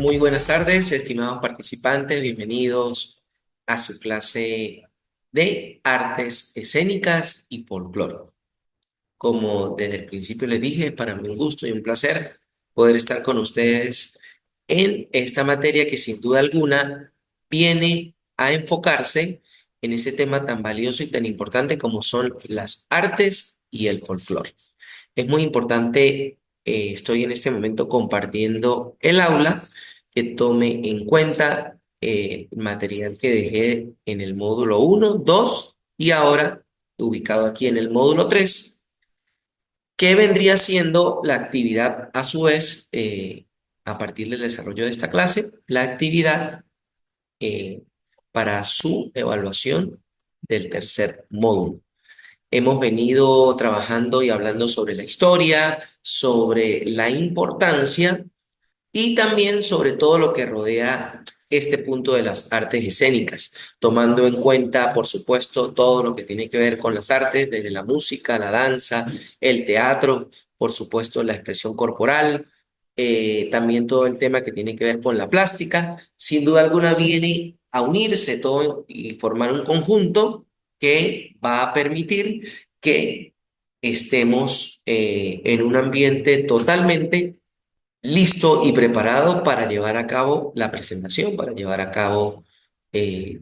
Muy buenas tardes, estimados participantes. Bienvenidos a su clase de artes escénicas y folclore. Como desde el principio les dije, es para mí un gusto y un placer poder estar con ustedes en esta materia que sin duda alguna viene a enfocarse en ese tema tan valioso y tan importante como son las artes y el folclore. Es muy importante, estoy en este momento compartiendo el aula, que tome en cuenta el material que dejé en el módulo uno, 2 y ahora ubicado aquí en el módulo 3, que vendría siendo la actividad a su vez, a partir del desarrollo de esta clase, la actividad eh, para su evaluación del tercer módulo. Hemos venido trabajando y hablando sobre la historia, sobre la importancia y también sobre todo lo que rodea este punto de las artes escénicas, tomando en cuenta, por supuesto, todo lo que tiene que ver con las artes, desde la música, la danza, el teatro, por supuesto, la expresión corporal, también todo el tema que tiene que ver con la plástica. Sin duda alguna viene a unirse todo y formar un conjunto que va a permitir que estemos en un ambiente totalmente listo y preparado para llevar a cabo la presentación, para llevar a cabo,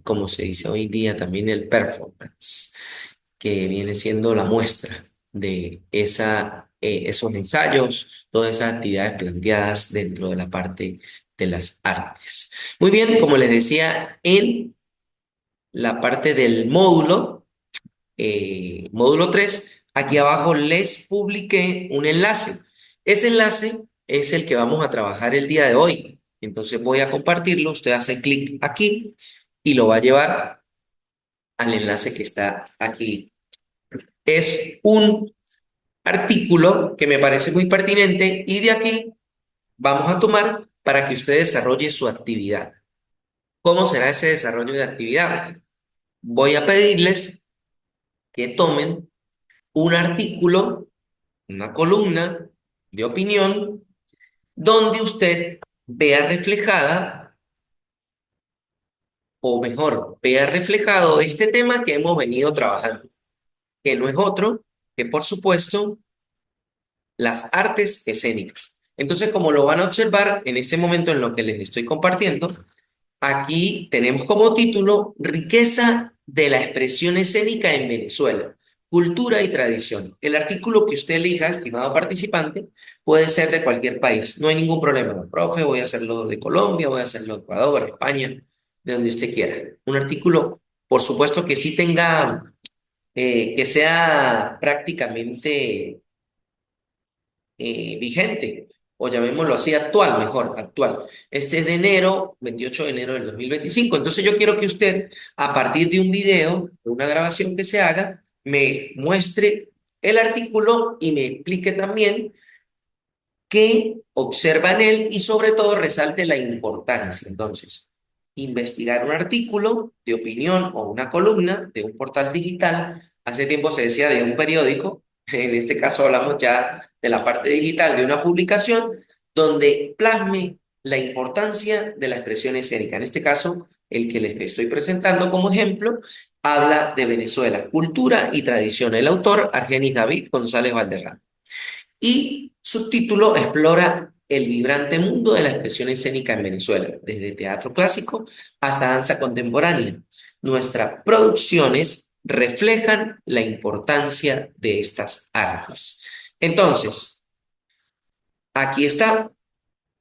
como se dice hoy en día, también el performance, que viene siendo la muestra de esos ensayos, todas esas actividades planteadas dentro de la parte de las artes. Muy bien, como les decía, en la parte del módulo 3, aquí abajo les publiqué un enlace. Ese enlace es el que vamos a trabajar el día de hoy. Entonces voy a compartirlo, usted hace clic aquí y lo va a llevar al enlace que está aquí. Es un artículo que me parece muy pertinente y de aquí vamos a tomar para que usted desarrolle su actividad. ¿Cómo será ese desarrollo de actividad? Voy a pedirles que tomen un artículo, una columna de opinión, donde usted vea reflejada, o mejor, vea reflejado este tema que hemos venido trabajando, que no es otro que, por supuesto, las artes escénicas. Entonces, como lo van a observar en este momento en lo que les estoy compartiendo, aquí tenemos como título Riqueza de la expresión escénica en Venezuela, cultura y tradición. El artículo que usted elija, estimado participante, puede ser de cualquier país, no hay ningún problema. Profe, voy a hacerlo de Colombia, voy a hacerlo de Ecuador, España, de donde usted quiera. Un artículo, por supuesto, que sí tenga, que sea prácticamente vigente, o llamémoslo así, actual, mejor, actual. Este es de enero, 28 de enero del 2025. Entonces yo quiero que usted, a partir de un video, de una grabación que se haga, me muestre el artículo y me explique también qué observa en él y sobre todo resalte la importancia. Entonces, investigar un artículo de opinión o una columna de un portal digital, hace tiempo se decía de un periódico, en este caso hablamos ya de la parte digital de una publicación, donde plasme la importancia de la expresión escénica. En este caso, el que les estoy presentando como ejemplo, habla de Venezuela, cultura y tradición. El autor, Argenis David González Valderrama. Y su título explora el vibrante mundo de la expresión escénica en Venezuela, desde teatro clásico hasta danza contemporánea. Nuestras producciones reflejan la importancia de estas artes. Entonces, aquí está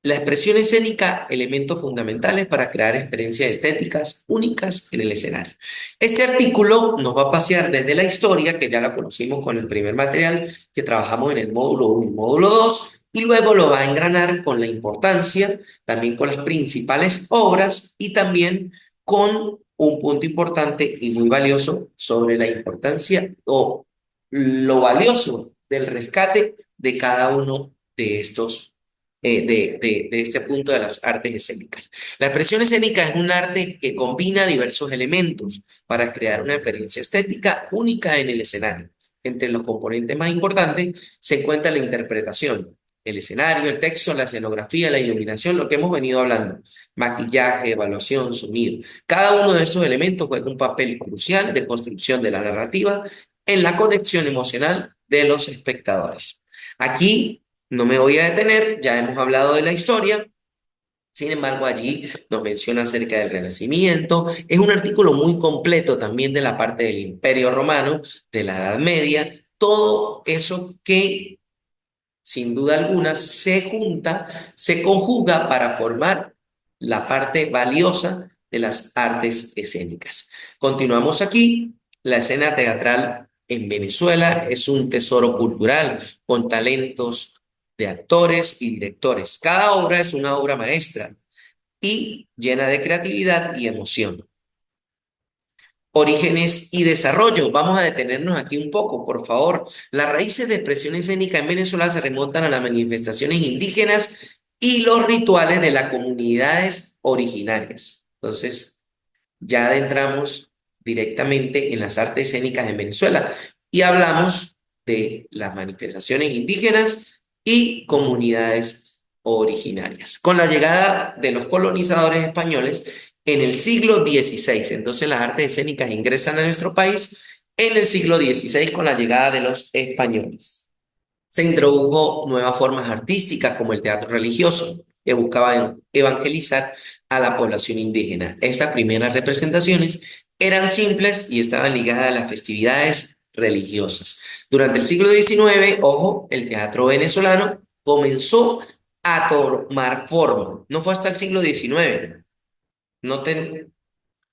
la expresión escénica, elementos fundamentales para crear experiencias estéticas únicas en el escenario. Este artículo nos va a pasear desde la historia, que ya la conocimos con el primer material que trabajamos en el módulo 1 y módulo 2, y luego lo va a engranar con la importancia, también con las principales obras y también con un punto importante y muy valioso sobre la importancia o lo valioso del rescate de cada uno de estos de este punto de las artes escénicas. La expresión escénica es un arte que combina diversos elementos para crear una experiencia estética única en el escenario. Entre los componentes más importantes se encuentra la interpretación. el escenario, el texto, la escenografía, la iluminación, lo que hemos venido hablando, maquillaje, evaluación, sonido. Cada uno de estos elementos juega un papel crucial de construcción de la narrativa en la conexión emocional de los espectadores. Aquí no me voy a detener, ya hemos hablado de la historia. Sin embargo, allí nos menciona acerca del Renacimiento. Es un artículo muy completo también de la parte del Imperio Romano, de la Edad Media, todo eso que sin duda alguna se junta, se conjuga para formar la parte valiosa de las artes escénicas. Continuamos aquí. La escena teatral en Venezuela es un tesoro cultural con talentos de actores y directores. Cada obra es una obra maestra y llena de creatividad y emoción. Orígenes y desarrollo. Vamos a detenernos aquí un poco, por favor. Las raíces de expresión escénica en Venezuela se remontan a las manifestaciones indígenas y los rituales de las comunidades originarias. Entonces, ya adentramos directamente en las artes escénicas en Venezuela y hablamos de las manifestaciones indígenas y comunidades originarias. Con la llegada de los colonizadores españoles en el siglo XVI, entonces las artes escénicas ingresan a nuestro país en el siglo XVI con la llegada de los españoles. Se introdujo nuevas formas artísticas como el teatro religioso, que buscaba evangelizar a la población indígena. Estas primeras representaciones eran simples y estaban ligadas a las festividades religiosas. Durante el siglo XIX, ojo, el teatro venezolano comenzó a tomar forma. No fue hasta el siglo XIX. Noten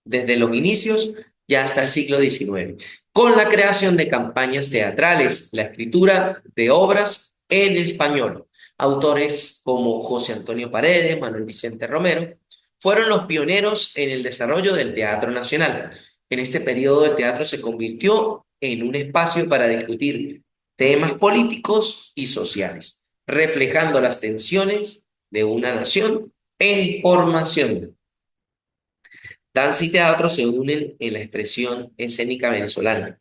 desde los inicios ya hasta el siglo XIX, con la creación de campañas teatrales, la escritura de obras en español. Autores como José Antonio Paredes, Manuel Vicente Romero, fueron los pioneros en el desarrollo del teatro nacional. En este periodo el teatro se convirtió en un espacio para discutir temas políticos y sociales, reflejando las tensiones de una nación en formación. Danza y teatro se unen en la expresión escénica venezolana.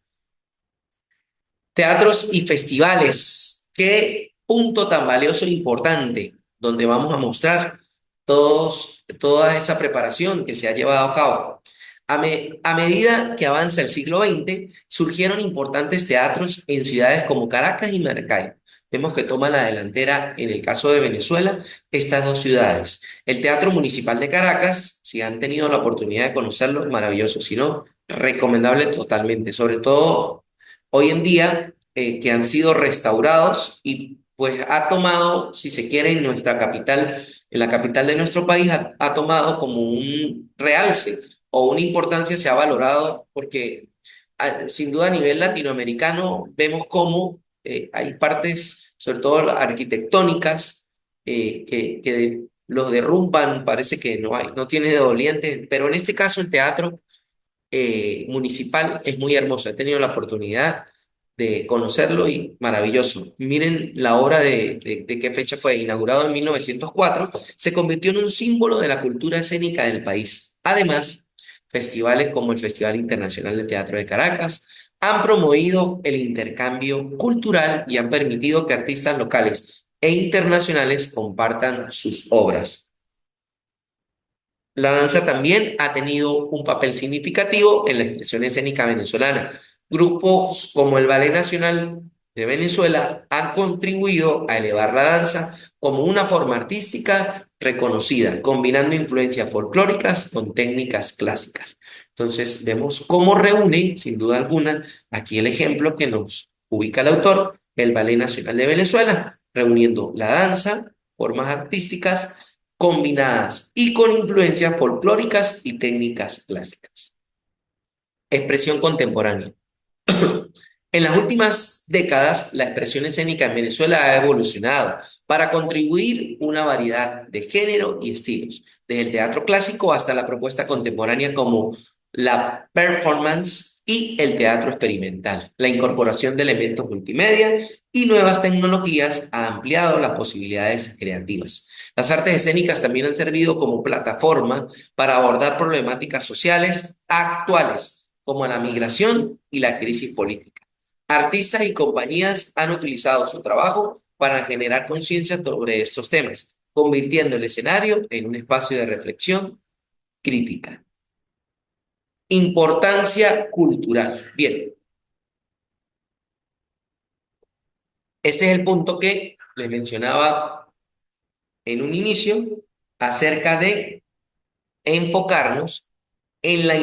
Teatros y festivales. Qué punto tan valioso e importante, donde vamos a mostrar toda esa preparación que se ha llevado a cabo. A medida que avanza el siglo XX, surgieron importantes teatros en ciudades como Caracas y Maracay. Vemos que toma la delantera, en el caso de Venezuela, estas dos ciudades. El Teatro Municipal de Caracas, si han tenido la oportunidad de conocerlo, maravilloso. Si no, recomendable totalmente. Sobre todo hoy en día, que han sido restaurados y pues ha tomado, si se quiere, en nuestra capital, en la capital de nuestro país, ha tomado como un realce o una importancia, se ha valorado porque sin duda a nivel latinoamericano vemos cómo hay partes, sobre todo arquitectónicas, que los derrumban, parece que no hay, no tiene doliente, pero en este caso el teatro municipal es muy hermoso. He tenido la oportunidad de conocerlo y maravilloso. Miren la obra de qué fecha fue, inaugurado en 1904, se convirtió en un símbolo de la cultura escénica del país. Además, festivales como el Festival Internacional de Teatro de Caracas han promovido el intercambio cultural y han permitido que artistas locales e internacionales compartan sus obras. La danza también ha tenido un papel significativo en la expresión escénica venezolana. Grupos como el Ballet Nacional de Venezuela han contribuido a elevar la danza como una forma artística reconocida, combinando influencias folclóricas con técnicas clásicas. Entonces vemos cómo reúne, sin duda alguna, aquí el ejemplo que nos ubica el autor, el Ballet Nacional de Venezuela, reuniendo la danza, formas artísticas, combinadas y con influencias folclóricas y técnicas clásicas. Expresión contemporánea. En las últimas décadas, la expresión escénica en Venezuela ha evolucionado para contribuir una variedad de género y estilos, desde el teatro clásico hasta la propuesta contemporánea como la performance y el teatro experimental. La incorporación de elementos multimedia y nuevas tecnologías ha ampliado las posibilidades creativas. Las artes escénicas también han servido como plataforma para abordar problemáticas sociales actuales, como la migración y la crisis política. Artistas y compañías han utilizado su trabajo para generar conciencia sobre estos temas, convirtiendo el escenario en un espacio de reflexión crítica. Importancia cultural. Bien, este es el punto que les mencionaba en un inicio acerca de enfocarnos en la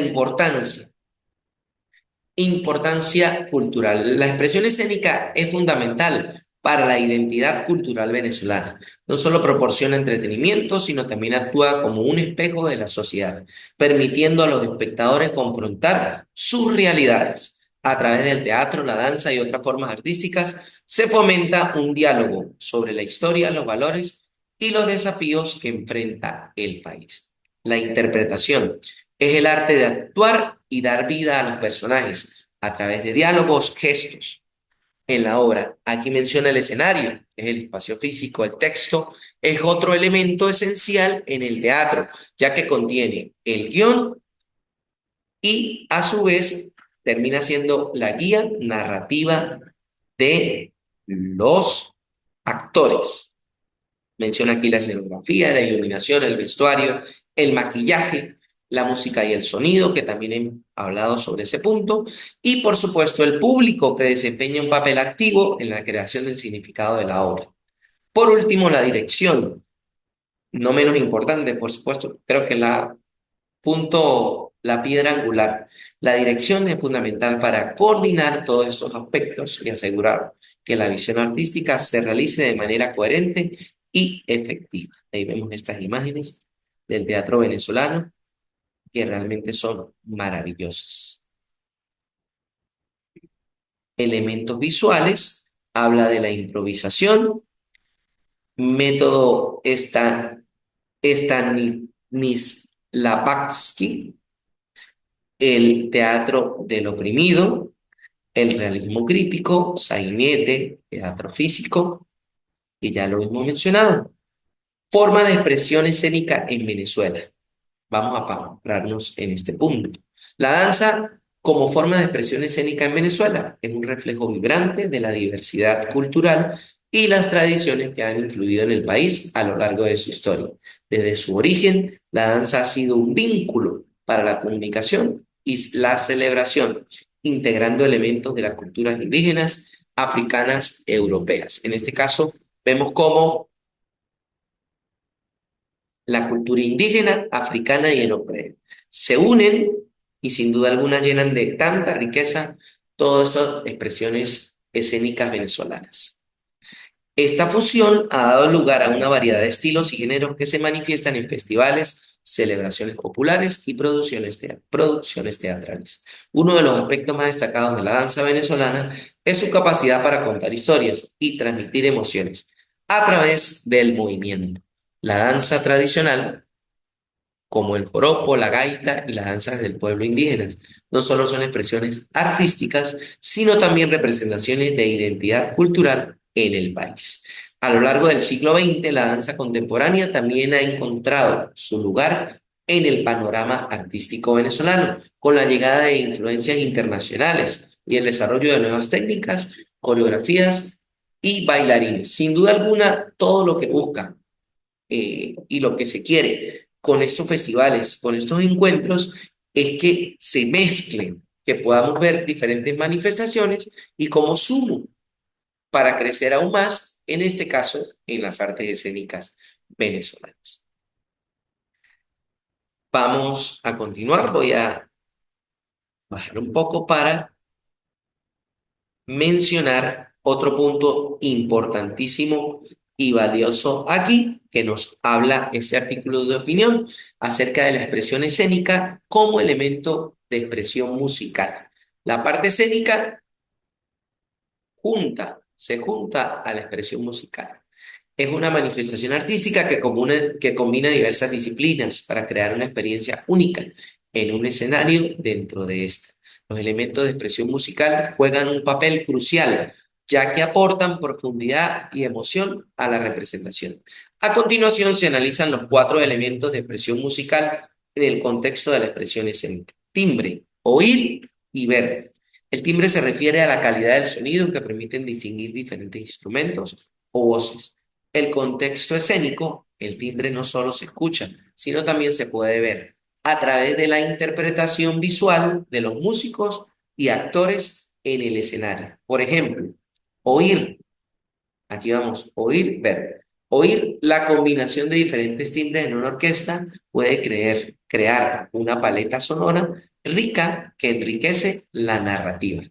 importancia cultural. La expresión escénica es fundamental para la identidad cultural venezolana. No solo proporciona entretenimiento, sino también actúa como un espejo de la sociedad, permitiendo a los espectadores confrontar sus realidades. A través del teatro, la danza y otras formas artísticas, se fomenta un diálogo sobre la historia, los valores y los desafíos que enfrenta el país. La interpretación es el arte de actuar y dar vida a los personajes a través de diálogos, gestos. En la obra, aquí menciona el escenario, es el espacio físico, el texto es otro elemento esencial en el teatro, ya que contiene el guión y a su vez termina siendo la guía narrativa de los actores. Menciona aquí la escenografía, la iluminación, el vestuario, el maquillaje, la música y el sonido, que también he hablado sobre ese punto, y por supuesto el público que desempeña un papel activo en la creación del significado de la obra. Por último, la dirección, no menos importante, por supuesto, creo que la piedra angular. La dirección es fundamental para coordinar todos estos aspectos y asegurar que la visión artística se realice de manera coherente y efectiva. Ahí vemos estas imágenes del teatro venezolano que realmente son maravillosas. Elementos visuales, habla de la improvisación, método Stanislavski, el teatro del oprimido, el realismo crítico, sainete, teatro físico, que ya lo hemos mencionado. Forma de expresión escénica en Venezuela. Vamos a pararnos en este punto. La danza como forma de expresión escénica en Venezuela es un reflejo vibrante de la diversidad cultural y las tradiciones que han influido en el país a lo largo de su historia. Desde su origen, la danza ha sido un vínculo para la comunicación y la celebración, integrando elementos de las culturas indígenas, africanas, europeas. En este caso, vemos cómo la cultura indígena, africana y europea se unen y sin duda alguna llenan de tanta riqueza todas estas expresiones escénicas venezolanas. Esta fusión ha dado lugar a una variedad de estilos y géneros que se manifiestan en festivales, celebraciones populares y producciones teatrales. Uno de los aspectos más destacados de la danza venezolana es su capacidad para contar historias y transmitir emociones a través del movimiento. La danza tradicional, como el joropo, la gaita y las danzas del pueblo indígenas, no solo son expresiones artísticas, sino también representaciones de identidad cultural en el país. A lo largo del siglo XX, la danza contemporánea también ha encontrado su lugar en el panorama artístico venezolano, con la llegada de influencias internacionales y el desarrollo de nuevas técnicas, coreografías y bailarines. Sin duda alguna, todo lo que busca y lo que se quiere con estos festivales, con estos encuentros, es que se mezclen, que podamos ver diferentes manifestaciones y cómo sumo para crecer aún más, en este caso, en las artes escénicas venezolanas. Vamos a continuar, voy a bajar un poco para mencionar otro punto importantísimo y valioso aquí, que nos habla este artículo de opinión acerca de la expresión escénica como elemento de expresión musical. La parte escénica se junta a la expresión musical. Es una manifestación artística que combina diversas disciplinas para crear una experiencia única en un escenario dentro de esta. Los elementos de expresión musical juegan un papel crucial, ya que aportan profundidad y emoción a la representación. A continuación, se analizan los cuatro elementos de expresión musical en el contexto de la expresión escénica: timbre, oír y ver. El timbre se refiere a la calidad del sonido que permiten distinguir diferentes instrumentos o voces. El contexto escénico, el timbre no solo se escucha, sino también se puede ver a través de la interpretación visual de los músicos y actores en el escenario. Por ejemplo, oír, aquí vamos, oír, ver. Oír la combinación de diferentes timbres en una orquesta puede crear una paleta sonora rica que enriquece la narrativa.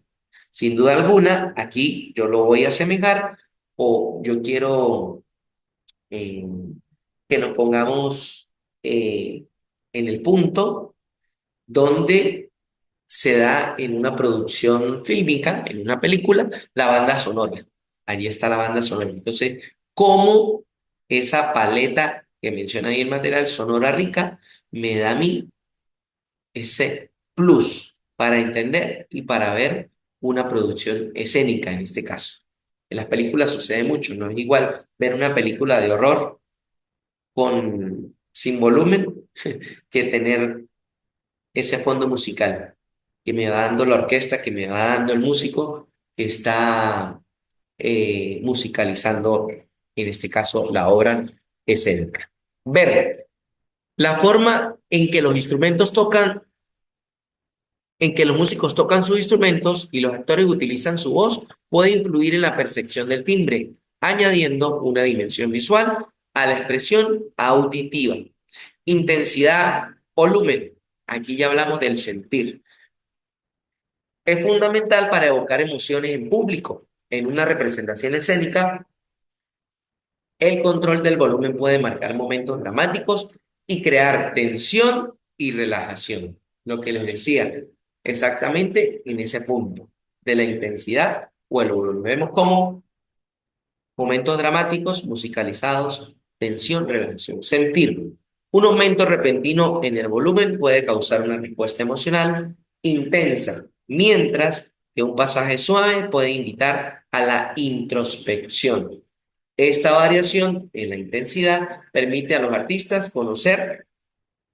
Sin duda alguna, aquí yo lo voy a asemejar o yo quiero eh, que nos pongamos eh, en el punto donde se da en una producción fílmica, en una película, la banda sonora. Allí está la banda sonora. Entonces, ¿cómo esa paleta que menciona ahí el material sonora rica me da a mí ese plus para entender y para ver una producción escénica en este caso? En las películas sucede mucho, no es igual ver una película de horror sin volumen que tener ese fondo musical que me va dando la orquesta, que me va dando el músico que está musicalizando, en este caso, la obra escénica. Ver la forma en que los instrumentos tocan, en que los músicos tocan sus instrumentos y los actores utilizan su voz, puede influir en la percepción del timbre, añadiendo una dimensión visual a la expresión auditiva. Intensidad, volumen. Aquí ya hablamos del sentir. Es fundamental para evocar emociones en público. En una representación escénica, el control del volumen puede marcar momentos dramáticos y crear tensión y relajación. Lo que les decía, exactamente en ese punto de la intensidad o el volumen. Vemos como momentos dramáticos, musicalizados, tensión, relajación. Sentir. Un aumento repentino en el volumen puede causar una respuesta emocional intensa, mientras que un pasaje suave puede invitar a la introspección. Esta variación en la intensidad permite a los artistas conocer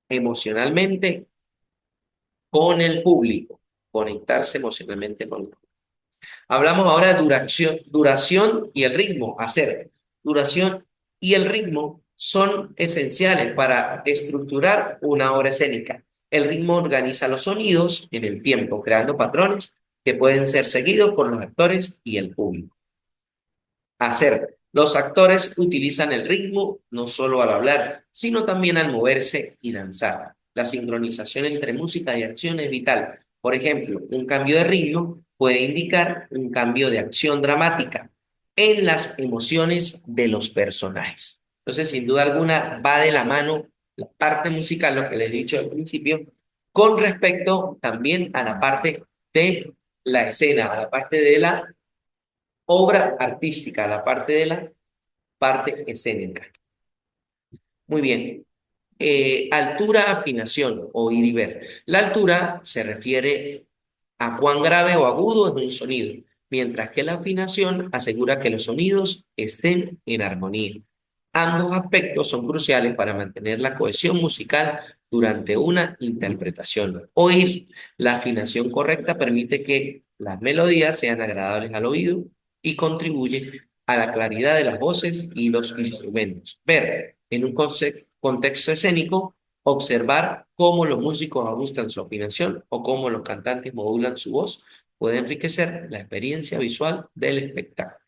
emocionalmente con el público, conectarse emocionalmente con el público. Hablamos ahora de duración y el ritmo, hacer. Duración y el ritmo son esenciales para estructurar una obra escénica. El ritmo organiza los sonidos en el tiempo, creando patrones que pueden ser seguidos por los actores y el público. Hacer. Los actores utilizan el ritmo no solo al hablar, sino también al moverse y danzar. La sincronización entre música y acción es vital. Por ejemplo, un cambio de ritmo puede indicar un cambio de acción dramática en las emociones de los personajes. Entonces, sin duda alguna, va de la mano la parte musical, lo que les he dicho al principio, con respecto también a la parte de la escena, a la parte de la obra artística, la parte de la parte escénica. Muy bien. Altura, afinación, oír y ver. La altura se refiere a cuán grave o agudo es un sonido, mientras que la afinación asegura que los sonidos estén en armonía. Ambos aspectos son cruciales para mantener la cohesión musical durante una interpretación. Oír, la afinación correcta permite que las melodías sean agradables al oído y contribuye a la claridad de las voces y los instrumentos. Ver, en un contexto escénico, observar cómo los músicos ajustan su afinación o cómo los cantantes modulan su voz puede enriquecer la experiencia visual del espectáculo.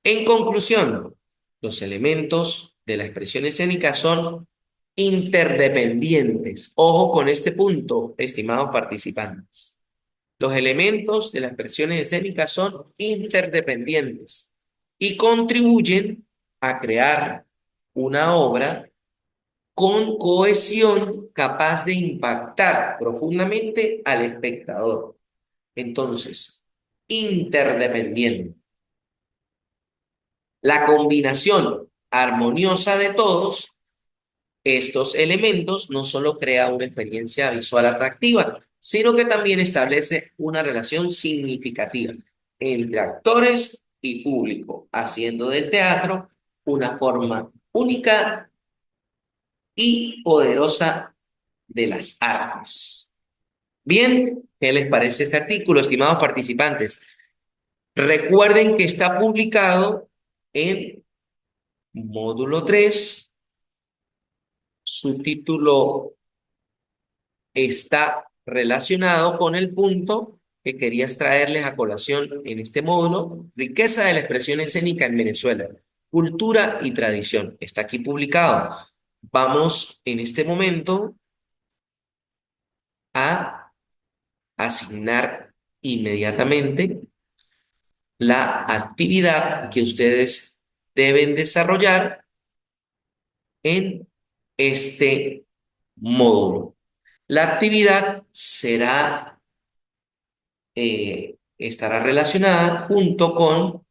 En conclusión, los elementos de la expresión escénica son interdependientes. Ojo con este punto, estimados participantes. Los elementos de las expresiones escénicas son interdependientes y contribuyen a crear una obra con cohesión capaz de impactar profundamente al espectador. Entonces, interdependiente. La combinación armoniosa de todos estos elementos no solo crea una experiencia visual atractiva, sino que también establece una relación significativa entre actores y público, haciendo del teatro una forma única y poderosa de las artes. Bien, ¿qué les parece este artículo, estimados participantes? Recuerden que está publicado en módulo 3. Su título está relacionado con el punto que quería traerles a colación en este módulo: riqueza de la expresión escénica en Venezuela, cultura y tradición. Está aquí publicado. Vamos en este momento a asignar inmediatamente la actividad que ustedes deben desarrollar en este módulo. La actividad estará relacionada junto con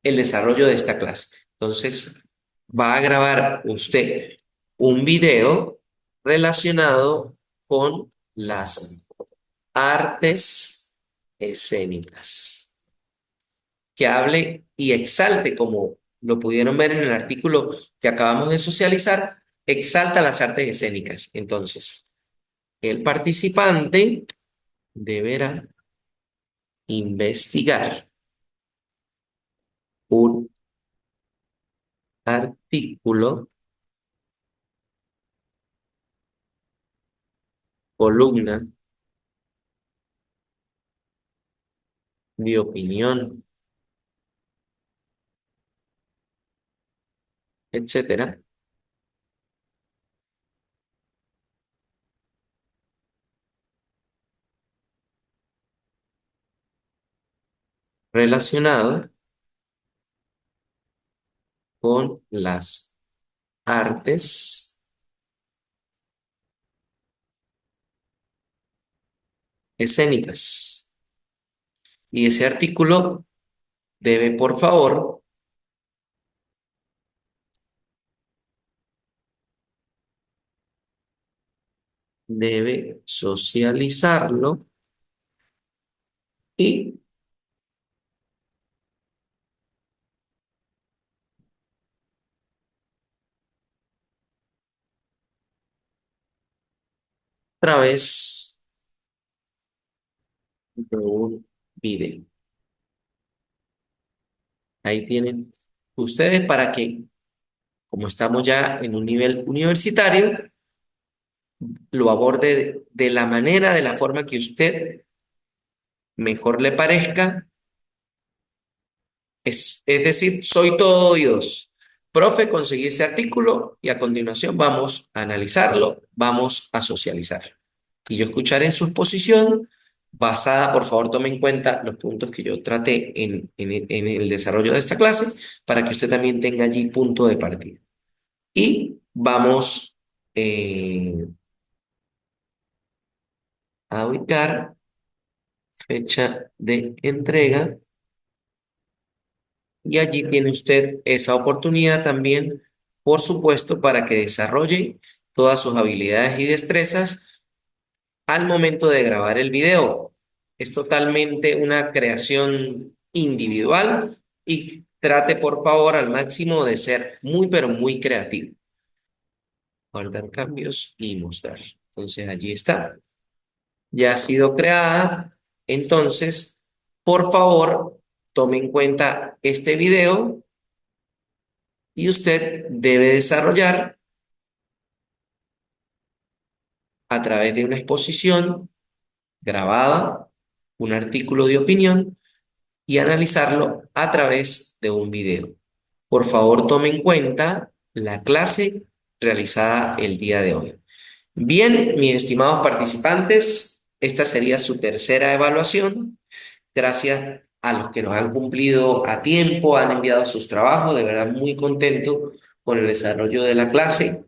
el desarrollo de esta clase. Entonces, va a grabar usted un video relacionado con las artes escénicas, que hable y exalte, como lo pudieron ver en el artículo que acabamos de socializar, exalta las artes escénicas. Entonces, el participante deberá investigar un artículo, columna de opinión, etcétera, relacionado con las artes escénicas. Y ese artículo debe, por favor, debe socializarlo y a través de un video. Ahí tienen ustedes para que, como estamos ya en un nivel universitario, lo aborde de la manera, de la forma que usted mejor le parezca. Es decir, soy todo oídos. Profe, conseguí este artículo y a continuación vamos a analizarlo, vamos a socializarlo. Y yo escucharé en su exposición basada, por favor, tome en cuenta los puntos que yo traté en el desarrollo de esta clase para que usted también tenga allí punto de partida. Y vamos a ubicar fecha de entrega. Y allí tiene usted esa oportunidad también, por supuesto, para que desarrolle todas sus habilidades y destrezas al momento de grabar el video. Es totalmente una creación individual y trate, por favor, al máximo de ser muy, pero muy creativo. Guardar cambios y mostrar. Entonces, allí está. Ya ha sido creada. Entonces, por favor, tome en cuenta este video y usted debe desarrollar a través de una exposición grabada, un artículo de opinión y analizarlo a través de un video. Por favor, tome en cuenta la clase realizada el día de hoy. Bien, mis estimados participantes, esta sería su tercera evaluación. Gracias a los que nos han cumplido a tiempo, han enviado sus trabajos, de verdad muy contento con el desarrollo de la clase,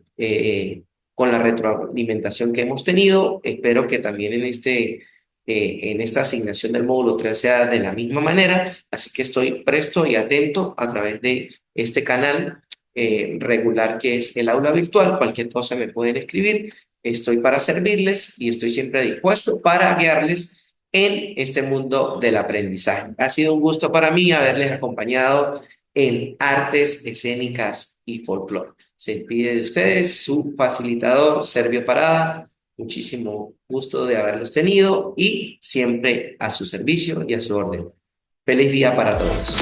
con la retroalimentación que hemos tenido. Espero que también en esta asignación del módulo 3 sea de la misma manera, así que estoy presto y atento a través de este canal regular que es el aula virtual. Cualquier cosa me pueden escribir, estoy para servirles y estoy siempre dispuesto para guiarles en este mundo del aprendizaje. Ha sido un gusto para mí haberles acompañado en artes escénicas y folclore. Se despide de ustedes su facilitador, Servio Parada. Muchísimo gusto de haberlos tenido y siempre a su servicio y a su orden. Feliz día para todos.